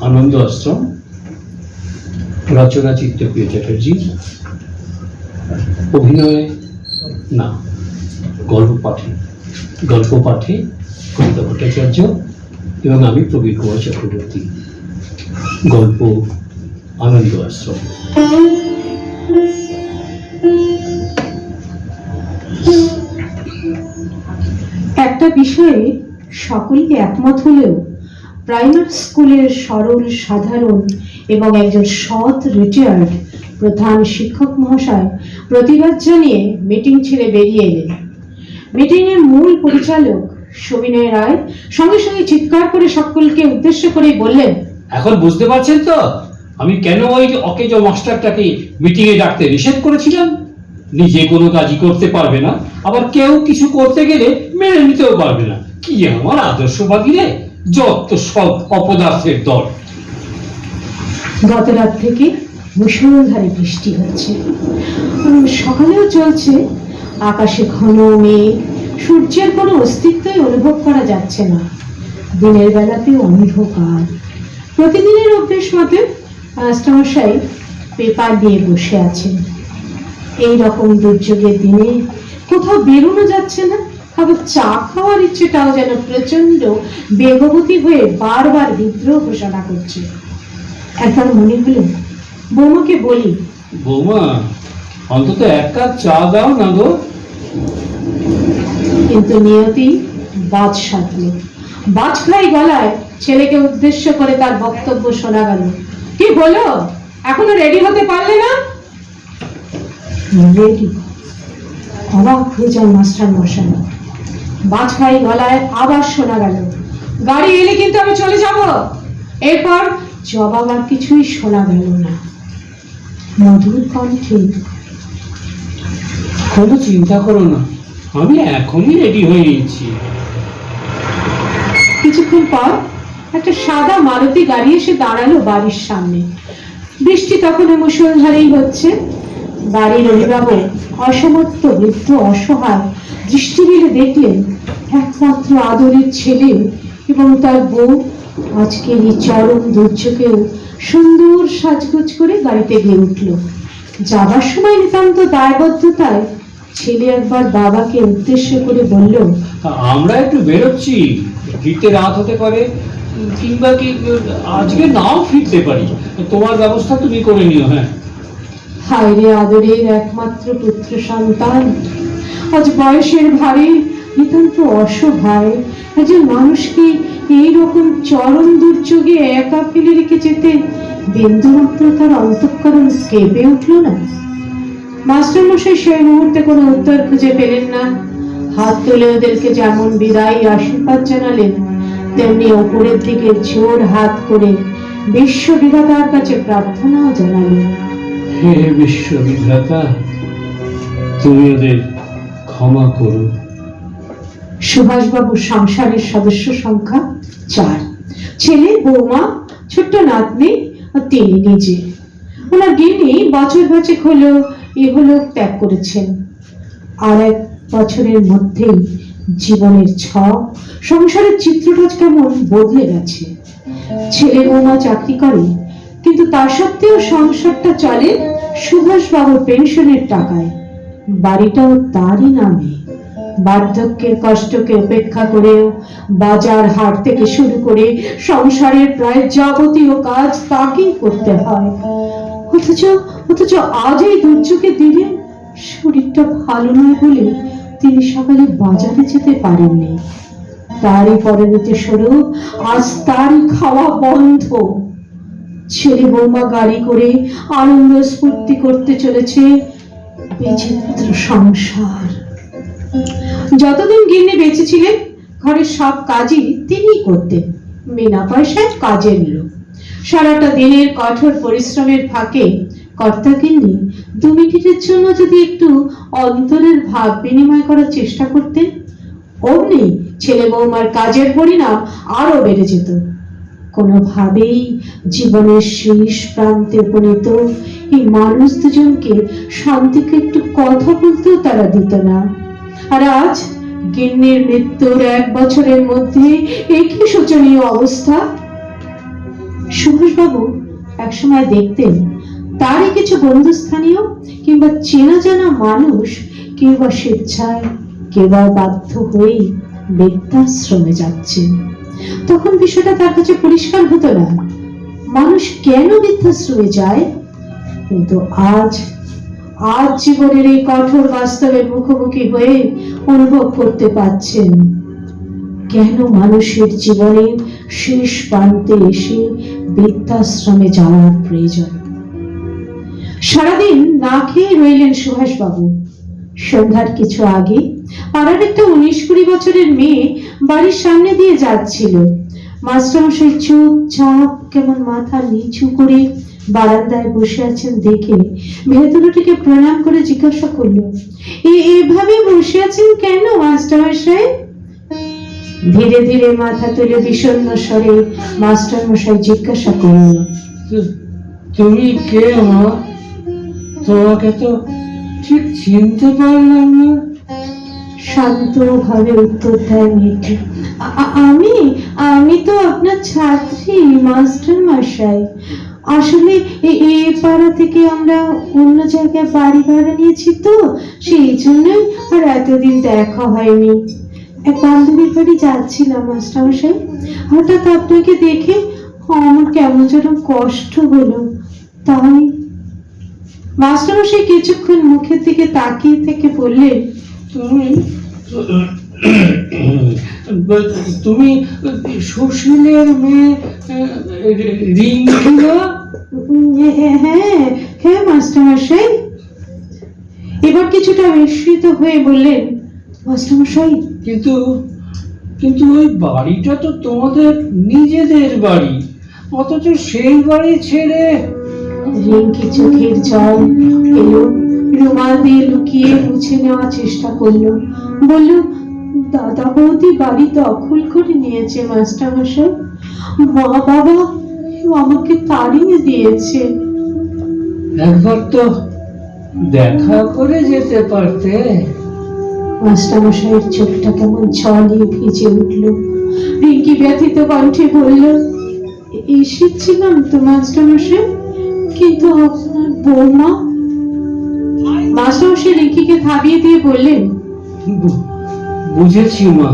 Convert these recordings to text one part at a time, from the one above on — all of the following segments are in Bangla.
আনন্দ আশ্রম, রচনা চিত্তপ্রিয় চ্যাটার্জি, অভিনয় না গল্প পাঠে কবিতা ভট্টাচার্য এবং আমি প্রবীর কুমার চক্রবর্তী। গল্প আনন্দ আশ্রম। একটা বিষয়ে সকলেই একমত হলেও প্রাইমারি স্কুলের সরল সাধারণ এবং একজন সৎ রিটায়ার্ড প্রধান শিক্ষক মহাশয় প্রতিবাদ জানিয়ে মিটিং ছেড়ে বেরিয়ে এলেন। মিটিং এর মূল পরিচালক সবিনয় রায় সঙ্গে সঙ্গে চিৎকার করে সকলকে উদ্দেশ্য করে বললেন, এখন বুঝতে পারছেন তো আমি কেন ওই অকেজো মাস্টারটাকে মিটিং এ ডাকতে নিষেধ করেছিলাম? নিজে কোনো কাজই করতে পারবে না, আবার কেউ কিছু করতে গেলে মেনে নিতেও পারবে না। কি আমার আদর্শবাদী রে, যত সব অপদার্থের দল। গত রাত থেকে মুষলধারে বৃষ্টি হচ্ছে, সকালেও চলছে। আকাশে ঘন মেঘ, সূর্যের কোনো অস্তিত্বই অনুভব করা যাচ্ছে না। দিনের বেলাতে অন্ধকার। প্রতিদিনের অভ্যেস মতে মাস্টারমশাই পেপার নিয়ে বসে আছেন। এই রকম দুর্যোগের দিনে কোথাও বেরোনো যাচ্ছে না, আবার চা খাওয়ার ইচ্ছেটাও যেন প্রচন্ড বেগবতী হয়ে বারবার বিদ্রোহ ঘোষণা করছে। একবার মনে হলো বৌমাকে বলি, বৌমা অন্তত এক কাপ চা দাও না গো। কিন্তু নিয়তি বাজ সাধল। বাজখাই গলায় ছেলেকে উদ্দেশ্য করে তার বক্তব্য শোনা গেল। কি বলো, এখনো রেডি হতে পারলে না? রেডি? অবাক হয়ে যায় মাস্টার মশাই। বাজখাই গলায় আবার শোনা গেল, গাড়ি এলে কিন্তু আমি চলে যাব। এরপর জবাব আর কিছুই শোনা গেল না। মধুর কণ্ঠে, কোনো চিন্তা করো না, আমি এখনই রেডি হয়ে নিচ্ছি। কিছুক্ষণ পর একটা সাদা মারুতি গাড়ি এসে দাঁড়ালো বাড়ির সামনে। বৃষ্টি তখন মুষলধারেই হচ্ছে। বাড়ির অভিভাবক অসমর্থ বৃদ্ধ অসহায় দৃষ্টি মেলে দেখলেন একমাত্র আদরের ছেলে এবং তার বউ আজকের এই চরম দুর্যোগেও সুন্দর সাজগোজ করে গাড়িতে গিয়ে উঠল। যাবার সময় নিতান্ত দায়বদ্ধতায় ছেলে একবার বাবাকে উদ্দেশ্য করে বলল, আমরা একটু বেরোচ্ছি, ফিরতে রাত হতে পারে, কিংবা কি আজকে নাও ফিরতে পারি। তোমার ব্যবস্থা তুমি করে নিও। হ্যাঁ। হায় রে আদরের একমাত্র পুত্র সন্তান, আজ বয়সের ভারে নিতান্ত অসহায় একজন মানুষকে এইরকম চরম দুর্যোগে একা ফেলে রেখে যেতে বিন্দুমাত্র তার অন্তঃকরণ কেঁপে উঠল না। মাস্টারমশাই সেই মুহূর্তে কোনো উত্তর খুঁজে পেলেন না। হাত তুলে ওদেরকে যেমন বিদায়ী আশীর্বাদ জানালেন, তেমনি ওপরের দিকে জোর হাত করে বিশ্ববিধাতার কাছে প্রার্থনাও জানালেন, হে বিশ্ববিধাতা, তুমি ওদের ক্ষমা করো। সুভাষবাবুর সংসারের সদস্য সংখ্যা 4, ছেলে, বৌমা, ছোট্ট নাতনি আর তিনি নিজে। ওনার গিন্নি বছর পাঁচেক হলো ইহলোক ত্যাগ করেছেন। আর 1 বছরের মধ্যেই জীবনের ছক, সংসারের চিত্রটা কেমন বদলে গেছে। ছেলে বৌমা চাকরি করে, কিন্তু তা সত্ত্বেও সংসারটা চলে সুভাষবাবুর পেনশনের টাকায়। বাড়িটাও তারই নামে। বার্ধক্যের কষ্টকে উপেক্ষা করেও বাজার হাট থেকে শুরু করে সংসারের প্রায় যাবতীয় কাজ তাকেই করতে হয়। অথচ আজ এই দুর্যোগের দিনে শরীরটা ভালো নয় বলে তিনি সকালে বাজারে যেতে পারেননি। তারই পরিণতি স্বরূপ আজ তারই খাওয়া বন্ধ। ছেলে বৌমা গাড়ি করে আনন্দ স্ফূর্তি করতে চলেছে বিচিত্র সংসার। যতদিন গিন্নি বেঁচে ছিলেন ঘরের সব কাজই তিনিই করতেন, বিনা পয়সায় কাজের লোক। সারাটা দিনের কঠোর পরিশ্রমের ফাঁকে কর্তা গিন্নি 2 মিনিটের জন্য যদি একটু অন্তরের ভাব বিনিময় করার চেষ্টা করতেন, অমনি ছেলে বৌমার কাজের পরিণাম আরো বেড়ে যেত। কোনোভাবেই জীবনের শেষ প্রান্তে উপনীত এই মানুষ দুজনকে শান্তিকে একটু কথা বলতেও তারা দিত না। আর আজ গিন্নির মৃত্যুর 1 বছরের মধ্যে একই শোচনীয় অবস্থা। সুভাষবাবু একসময় দেখতেন তারই কিছু বন্ধুস্থানীয় কিংবা চেনা জানা মানুষ কেউ বা স্বেচ্ছায় কেউ বা বাধ্য হয়েই বৃদ্ধাশ্রমে যাচ্ছেন। তখন বিষয়টা তার কাছে পরিষ্কার হতো না, মানুষ কেন বৃদ্ধাশ্রমে যায়। কিন্তু আজ আজ জীবনের এই কঠোর বাস্তবের মুখোমুখি হয়ে অনুভব করতে পারছেন কেন মানুষের জীবনের শেষ প্রান্তে এসে বৃদ্ধাশ্রমে যাওয়ার প্রয়োজন। সারাদিন না খেয়ে রইলেন সুভাষবাবু। সন্ধ্যার কিছু আগে পাড়ার একটা 19-20 বছরের মেয়ে বাড়ির সামনে দিয়ে যাচ্ছিল। মাস্টারমশাই চুপচাপ কেমন মাথা নিচু করে বারান্দায় বসে আছেন দেখে ভেতরে থেকে প্রণাম করে জিজ্ঞাসা করলো, এভাবে বসে আছেন কেন মাস্টারমশাই? ধীরে ধীরে মাথা তুলে বিষণ্ণ স্বরে মাস্টারমশাই জিজ্ঞাসা করল, তুমি কে মা? তোমাকে তো ঠিক চিনতে পারলাম না। শান্ত ভাবে উত্তর দেয় মেয়েটি, আমি আমি তো আপনার ছাত্রী মাস্টার মশাই। আসলে এই পাড়া থেকে আমরা অন্য জায়গায় বাড়ি ভাড়া নিয়েছি, তো সেই জন্যই আর এতদিন দেখা হয়নি। এক বান্ধবীর বাড়ি যাচ্ছিলাম মাস্টার মশাই, হঠাৎ আপনাকে দেখে আমার কেমন যেন কষ্ট হলো, তাই। মাস্টার মশাই কিছুক্ষণ মুখের দিকে তাকিয়ে থেকে বললেন, তুমি তুমি সুশীলের মেয়ে রিঙ্কি না? হ্যাঁ হ্যাঁ মাস্টার মশাই। এবার কিছুটা বিস্মিত হয়ে বললেন, মাস্টার মশাই কিন্তু কিন্তু ওই বাড়িটা তো তোমাদের নিজেদের বাড়ি, অথচ সেই বাড়ি ছেড়ে। রিঙ্কি চোখের জল এলো, রুমাল দিয়ে লুকিয়ে মুছে নেওয়ার চেষ্টা করলো, বলল, দাদা বৌদি বাড়ি দখল করে নিয়েছে মাস্টার মশাই। মা বাবা আমাকে তাড়িয়ে দিয়েছে। একবার তো দেখা করে যেতে পারতে। মাস্টার মশাইয়ের চোখটা কেমন ছলিয়ে ভিজে উঠল। রিঙ্কি ব্যথিত কণ্ঠে বলল, এসেছিলাম তো মাস্টার মশাই, কিন্তু আপনার বৌমা। মাস্টার মশাই রিঙ্কিকে থামিয়ে দিয়ে বললেন, বুঝেছি মা,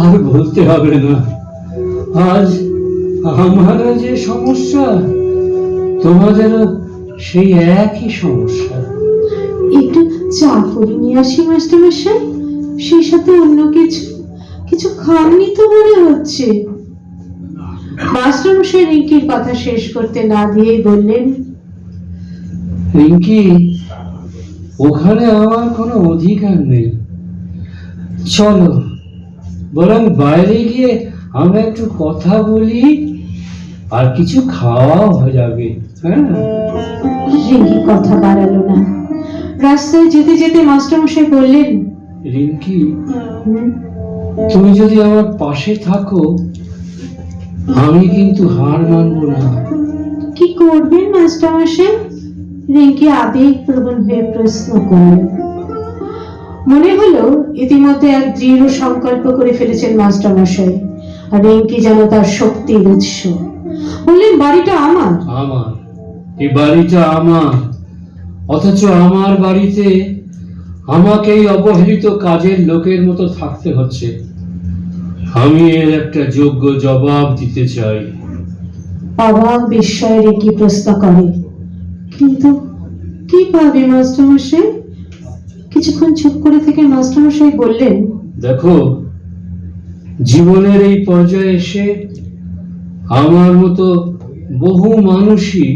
আর বলতে হবে না। আজ আমারও যে সমস্যা, তোমাদেরও সেই একই সমস্যা। একটু চা করে নিয়ে আসি মাস্টার মশাই, সেই সাথে অন্য কিছু কিছু খাননি তো মনে হচ্ছে। মাস্টার মশাই রিঙ্কির কথা শেষ করতে না দিয়েই বললেন, রিঙ্কি, ওখানে আমার কোনো অধিকার নেই। চলো বরং বাইরে গিয়ে আমরা একটু কথা বলি, আর কিছু খাওয়াও হয়ে যাবে। হ্যাঁ। রিঙ্কি কথা বাড়ালো না। রাস্তায় যেতে যেতে মাস্টার মশাই বললেন, রিঙ্কি, তুমি যদি আমার পাশে থাকো, আমি কিন্তু হার মানবো না। কি করবেন মাস্টার মশাই? রিঙ্কি আবেগ প্রবণ হয়ে প্রশ্ন করল। মনে হলো ইতিমধ্যে এক দৃঢ় সংকল্প করে ফেলেছেন মাস্টার মশাই, আর রিঙ্কি যেন তার শক্তির উৎস। বললেন, বাড়িটা আমার। আমার এই বাড়িটা আমার, অথচ আমার বাড়িতে আমাকেই অবহেলিত কাজের লোকের মতো থাকতে হচ্ছে। আমি এর একটা যোগ্য জবাব দিতে চাই। অবাক বিস্ময়ে রিঙ্কি প্রশ্ন করে, কিন্তু কি পাবে মাস্টার মশাই? কিছুক্ষণ চুপ করে থেকে মাস্টার মশাই বললেন, দেখো, জীবনের এই পর্যায়ে এসে আমার মতো বহু মানুষই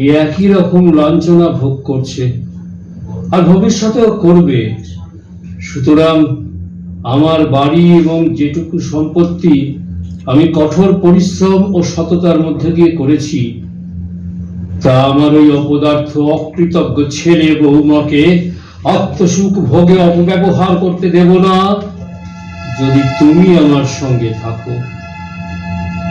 এই একই রকম লাঞ্ছনা ভোগ করছে, আর ভবিষ্যতেও করবে। সুতরাং আমার বাড়ি এবং যেটুকু সম্পত্তি আমি কঠোর পরিশ্রম ও সততার মধ্যে দিয়ে করেছি, তা আমার ওই অপদার্থ অকৃতজ্ঞ ছেলে বৌমাকে আত্মসুখ ভোগে অপব্যবহার করতে দেব না। যদি তুমি আমার সঙ্গে থাকো,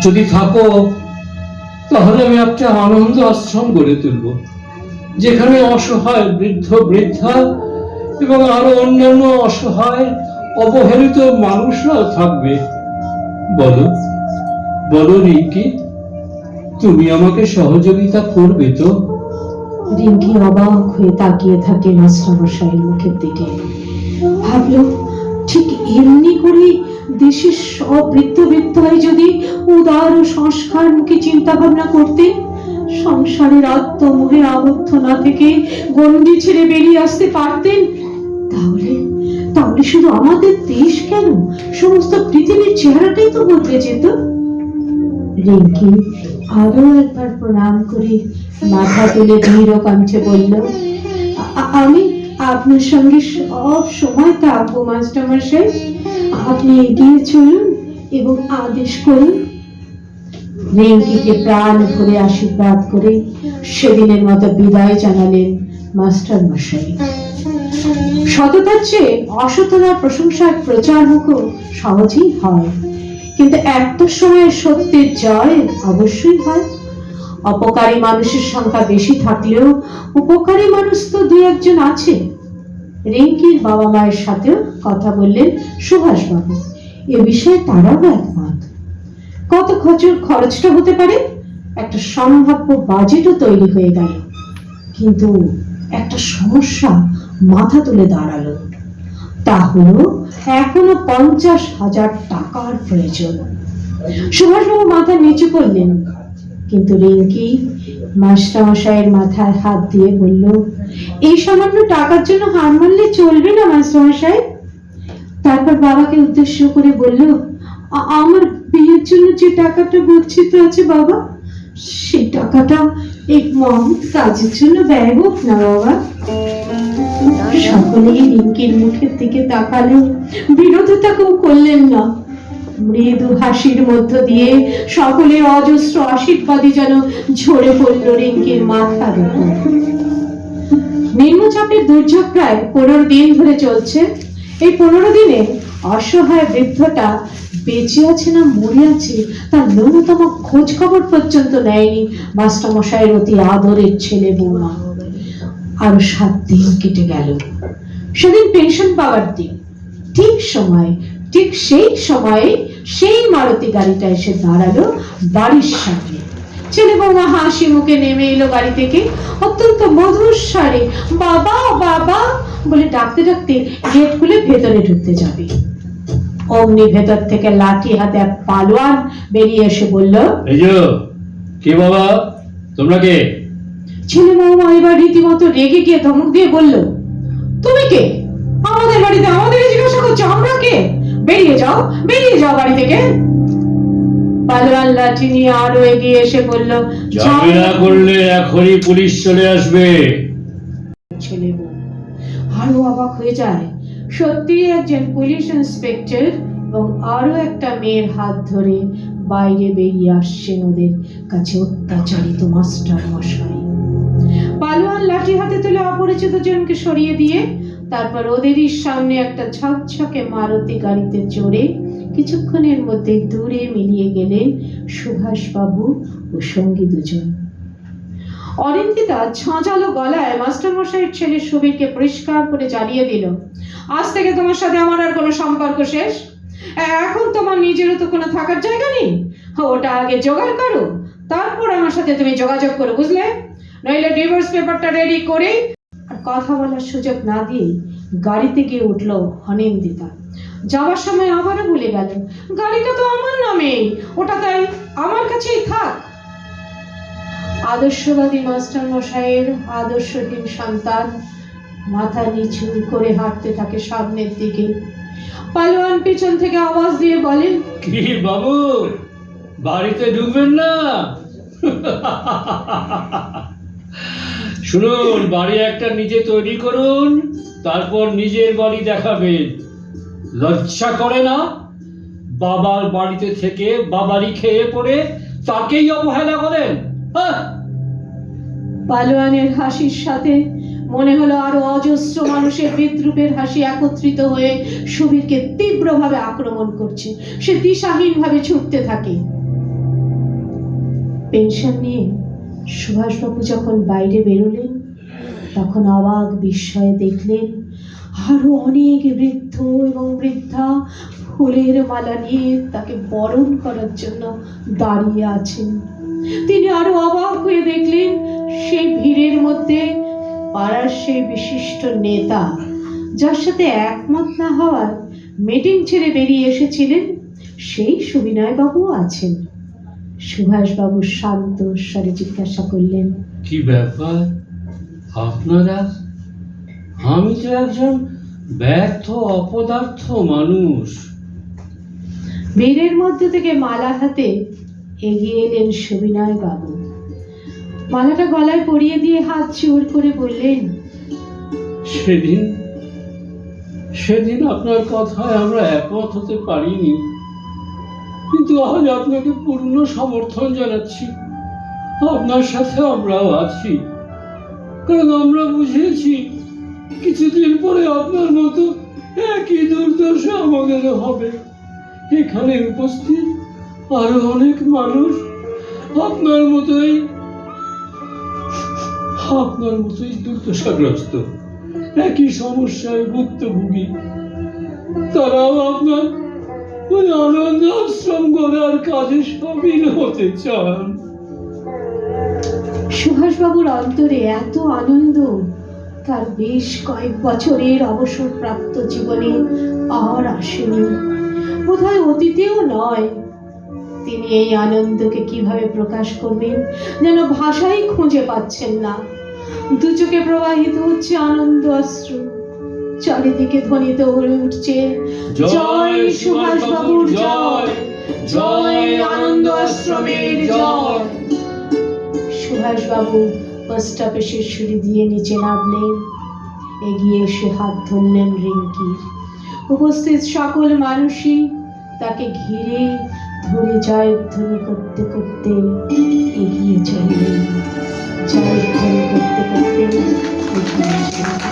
যদি থাকো, তাহলে আমি একটা আনন্দ আশ্রম গড়ে তুলব, যেখানে অসহায় বৃদ্ধ বৃদ্ধা এবং আরো অন্যান্য অসহায় অবহেলিত মানুষরাও থাকবে। বলো বলো রিঙ্কি। তুমি আমাকে সহযোগিতা করবে তো? রিঙ্কি অবাক হয়ে তাকিয়ে থাকে মাস্টারমশাইয়ের মুখের দিকে। ভাবলো, ঠিক এমনি করে দেশের সব বৃত্তবৃত্তায় যদি উদার ও সংস্কারমুখী চিন্তা ভাবনা করতে, সংসারের আত্মমোহে আবদ্ধ না থেকে গণ্ডি ছেড়ে বেরিয়ে আসতে পারতেন, তাহলে তাহলে শুধু আমাদের দেশ কেন, সমস্ত পৃথিবীর চেহারাটাই তো বদলে যেত। রিঙ্কি আরো একবার প্রণাম করে মাথা তুলে দৃঢ় কণ্ঠে বলল, আমি আপনার সঙ্গে সব সময় থাকবো মাস্টারমশাই, আপনি এগিয়ে চলুন এবং আদেশ করুন। রিঙ্কিকে প্রাণ ভরে আশীর্বাদ করে সেদিনের মতো বিদায় জানালেন মাস্টারমশাই। সততার চেয়ে অসততার প্রশংসার প্রচার মুখও সহজেই হয়, কিন্তু একটা সময় সত্যের জয় অবশ্যই হয়। অপকারী মানুষের সংখ্যা বেশি থাকলেও উপকারী মানুষ তো দুই একজন আছে। রিঙ্কির বাবা মায়ের সাথেও কথা বললেন সুভাষবাবু, এ বিষয়ে তারাও একমত। কত খরচটা হতে পারে, একটা সম্ভাব্য বাজেটও তৈরি হয়ে গেল। কিন্তু একটা সমস্যা মাথা তুলে দাঁড়ালো, তা হলো এখনো 50,000 টাকার প্রয়োজন। সুভাষবাবু মাথা নিচু করলেন, কিন্তু রিঙ্কি মাস্টারমশাইয়ের মাথায় হাত দিয়ে বলল, এই সামান্য টাকার জন্য হার মানলে চলবে না মাস্টারমশাই। তারপর বাবাকে উদ্দেশ্য করে বলল, আমার বিয়ের জন্য যে টাকাটা গচ্ছিত আছে বাবা, সেই টাকাটা এই মহৎ কাজের জন্য ব্যয় হোক না বাবা। সকলেই রিঙ্কির মুখের দিকে তাকালো, বিরোধিতা কেউ করলেন না। মৃদু হাসির মধ্য দিয়ে সকলের অজস্র আশীর্বাদই যেন ঝরে পড়ল রিঙ্কির মাথার উপর। নিম্নচাপের দুর্যোগ প্রায় 15 দিন ধরে চলছে। এই 15 দিনে অসহায় বৃদ্ধটা বেঁচে আছে না মরে আছে তার ন্যূনতম খোঁজ খবর পর্যন্ত নেয়নি মাস্টারমশাইয়ের অতি আদরের ছেলে বৌমা। আরো 7 দিন কেটে গেল। সেদিন পেনশন পাওয়ার দিন। ঠিক সেই সময়ে সেই মারুতি গাড়িটা এসে দাঁড়ালো বাড়ির সামনে। ছেলে বৌমা হাসি মুখে নেমে এলো গাড়ি থেকে, অত্যন্ত মধুর স্বরে বাবা বাবা বলে ডাকতে ডাকতে গেট খুলে ভেতরে ঢুকতে যাবে। অমনি ভেতর থেকে লাঠি হাতে এক পালোয়ান বেরিয়ে এসে বলল, এই যে কে বাবা, তোমরা কে? ছেলে বৌমা এবার রীতিমতো রেগে গিয়ে ধমক দিয়ে বলল, তুমি কে? আমাদের বাড়িতে আমাদেরকে জিজ্ঞাসা করছো আমরা কে? বেরিয়ে যাও বাড়ি থেকে। পালোয়ান লাঠি নিয়ে আরো এগিয়ে এসে বলল, ঝামেলা করলে এখনই পুলিশ চলে আসবে। ছেলে বউ আরো অবাক হয়ে যায়। সত্যি একজন পুলিশ ইন্সপেক্টর এবং আরো একটা মেয়ের হাত ধরে বাইরে বেরিয়ে আসছেন ওদের কাছে অত্যাচারিত মাস্টার মশাই। পালোয়ান লাঠি হাতে তুলে অপরিচিত জনকে সরিয়ে দিয়ে তারপর ওদেরই সামনে একটা ঝকঝকে মারুতি গাড়িতে চড়ে কিছুক্ষণের মধ্যে দূরে মিলিয়ে গেলেন সুভাষবাবু ও সঙ্গী দুজন। অরিন্দিতা ঝাঁঝালো গলায় মাস্টারমশাইয়ের ছেলে সুবীরকে পরিষ্কার করে জানিয়ে দিল, আজ থেকে তোমার সাথে আমার আর কোনো সম্পর্ক শেষ। এখন তোমার নিজেরও তো কোনো থাকার জায়গা নেই, ওটা আগে জোগাড় করো, তারপর আমার সাথে তুমি যোগাযোগ করো, বুঝলে? নইলে ডিভোর্স পেপারটা রেডি করে। আর কথা বলার সুযোগ না দিয়ে গাড়িতে গিয়ে উঠলো অনিন্দিতা। যাওয়ার সময় আবারও ভুলে গেল, গাড়িটা তো আমার নামে, ওটা তাই আমার কাছেই থাক। আদর্শবাদী মাস্টার মশাইয়ের আদর্শহীন সন্তান মাথা নিচু করে হাঁটতে থাকে সামনের দিকে। পালোয়ান পিছন থেকে আওয়াজ দিয়ে বলেন, কি বাবু, বাড়িতে ঢুকবেন না? শুনুন, বাড়ি একটা নিজে তৈরি করুন, তারপর নিজের বাড়ি দেখাবেন। লজ্জা করে না? বাবার বাড়িতে থেকে বাবারই খেয়ে পড়ে তাকেই অবহেলা করেন। পালোয়ানের হাসির সাথে মনে হলো আরো অজস্র মানুষের বিদ্রুপের হাসি একত্রিত হয়ে সুবীরকে তীব্রভাবে আক্রমণ করছে। সে দিশাহীন ভাবে ছুটতে থাকে। পেনশন নিয়ে সুভাষবাবু যখন বাইরে বেরোলেন তখন অবাক বিস্ময়ে দেখলেন আরো অনেক বৃদ্ধ এবং বৃদ্ধা ফুলের মালা নিয়ে তাকে বরণ করার জন্য দাঁড়িয়ে আছেন। তিনি আরো অবাক হয়ে দেখলেন সেই ভিড়ের মধ্যে পাড়ার সেই বিশিষ্ট নেতা, যার সাথে একমত না হওয়ার মিটিং ছেড়ে বেরিয়ে এসেছিলেন, সেই সুবিনয় বাবু আছেন। সুভাষবাবু শান্ত স্বরে জিজ্ঞাসা করলেন, কি ব্যাপার আপনারা? আমি তো একজন ব্যর্থ অপদার্থ মানুষ। ভিড়ের মধ্যে থেকে মালা হাতে এগিয়ে এলেন সুবিনয় বাবু। মালাটা গলায় পরিয়ে দিয়ে হাত জোর করে বললেন, সেদিন আপনার কথায় আমরা একমত হতে পারিনি, কিন্তু আজ আপনাকে পূর্ণ সমর্থন জানাচ্ছি। আপনার সাথে আমরাও আছি, কারণ আমরা বুঝেছি কিছুদিন পরে আপনার মতো একই দুর্দশা আমাদেরও হবে। এখানে উপস্থিত আরো অনেক মানুষ আপনার মতোই দুর্দশাগ্রস্ত, একই সমস্যায় ভুক্তভোগী। তারাও আপনার ওই আনন্দ আশ্রম গড়ার কাজে সামিল হতে চান। সুভাষবাবুর অন্তরে এত আনন্দ তার বেশ কয়েক বছরের অবসরপ্রাপ্ত জীবনে আর আসেনি, বোধহয় অতীতেও নয়। তিনি এই আনন্দকে কিভাবে প্রকাশ করবেন যেন ভাষাই খুঁজে পাচ্ছেন না। দু চোখে প্রবাহিত হচ্ছে আনন্দ অশ্রু, চারিদিকে ধ্বনিত হয়ে উঠছে জয় সুভাষবাবুর জয়, জয় আনন্দ আশ্রমের জয়। সুভাষবাবু পোস্ট অফিসের সিঁড়ি দিয়ে নিচে নামলেন, এগিয়ে এসে হাত ধরলেন রিঙ্কির। উপস্থিত সকল মানুষই তাকে ঘিরে ধরে জয়ধ্বনি করতে করতে এগিয়ে চললেন, জয়ধ্বনি করতে করতে এগিয়ে চললেন।